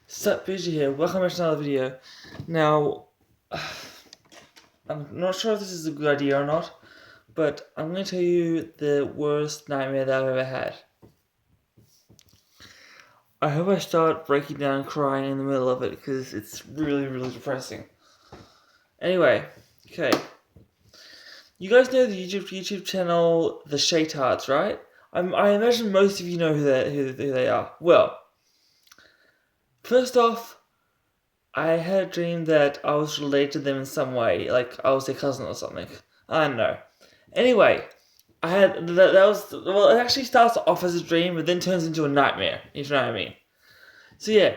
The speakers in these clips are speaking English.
Sup, Busy here. Welcome back to another video. Now, I'm not sure if this is a good idea or not, but I'm going to tell you the worst nightmare that I've ever had. I hope I start breaking down and crying in the middle of it because it's really, really depressing. Anyway, okay. You guys know the YouTube channel The Shaytards, right? I imagine most of you know who they are. Well, first off, I had a dream that I was related to them in some way, like I was their cousin or something. I don't know. Anyway, I had that was well. It actually starts off as a dream, but then turns into a nightmare. If you know what I mean. So yeah.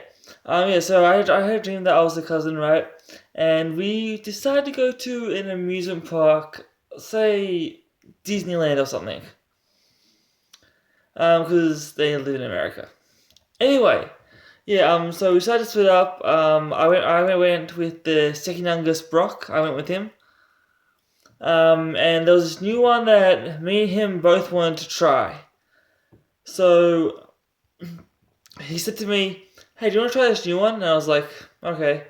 So I had a dream that I was the cousin, right? And we decided to go to an amusement park, say Disneyland or something, because they live in America. Anyway, yeah, so we decided to split up. I went with the second youngest Brock. I went with him. And there was this new one that me and him both wanted to try. So he said to me, "Hey, do you want to try this new one?" And I was like, "Okay."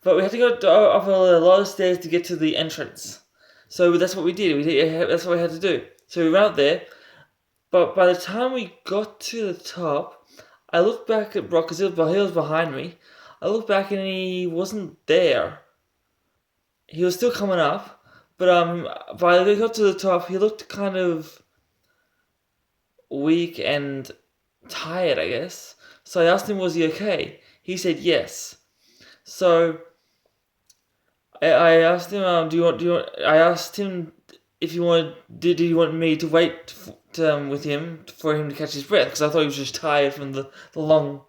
But we had to go up a lot of stairs to get to the entrance. So that's what we did. That's what we had to do. So we went out there. But by the time we got to the top, I looked back at Brock because he was behind me. I looked back and he wasn't there. He was still coming up, but by the time we got to the top, he looked kind of weak and tired, I guess. So I asked him, "Was he okay?" He said yes. So I asked him, I asked him if he wanted, did he want me to wait with him for him to catch his breath? Because I thought he was just tired from the long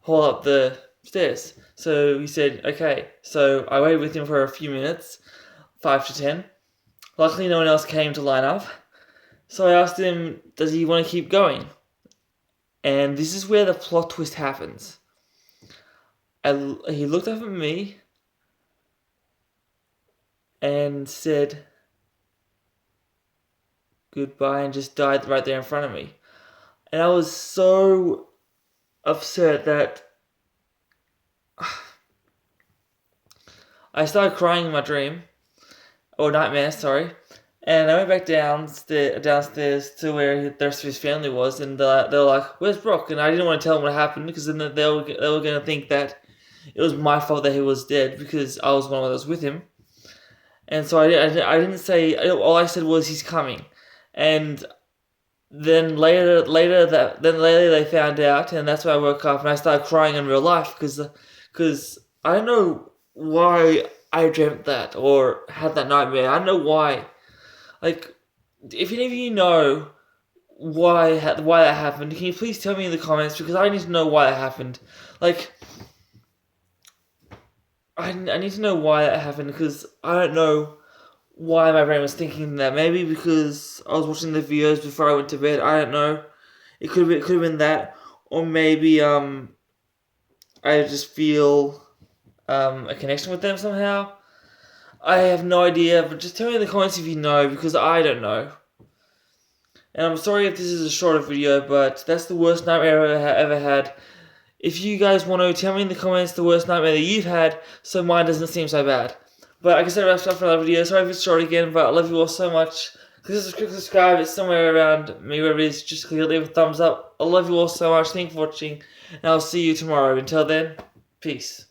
haul up the stairs. So he said, okay. So I waited with him for a few minutes, 5 to 10. Luckily, no one else came to line up. So I asked him, does he want to keep going? And this is where the plot twist happens. He looked up at me and said goodbye and just died right there in front of me. And I was so upset that I started crying in my dream, or nightmare, sorry. And I went back downstairs to where the rest of his family was, and they were like, "Where's Brock?" And I didn't want to tell them what happened because then they were going to think that it was my fault that he was dead because I was one of those with him. And so I didn't say. All I said was he's coming, and then later they found out, and that's why I woke up and I started crying in real life because I don't know why I dreamt that or had that nightmare. I don't know why. Like, if any of you know why that happened, can you please tell me in the comments because I need to know why that happened. Like, I need to know why that happened because I don't know why my brain was thinking that. Maybe because I was watching the videos before I went to bed. I don't know. It could have been that, or maybe I just feel a connection with them somehow. I have no idea, but just tell me in the comments if you know because I don't know. And I'm sorry if this is a shorter video, but that's the worst nightmare I ever had. If you guys want to, tell me in the comments the worst nightmare that you've had, so mine doesn't seem so bad. But I guess that wraps up for another video. Sorry if it's short again, but I love you all so much. Click subscribe, it's somewhere around me, wherever it is. Just leave a thumbs up. I love you all so much. Thank you for watching, and I'll see you tomorrow. Until then, peace.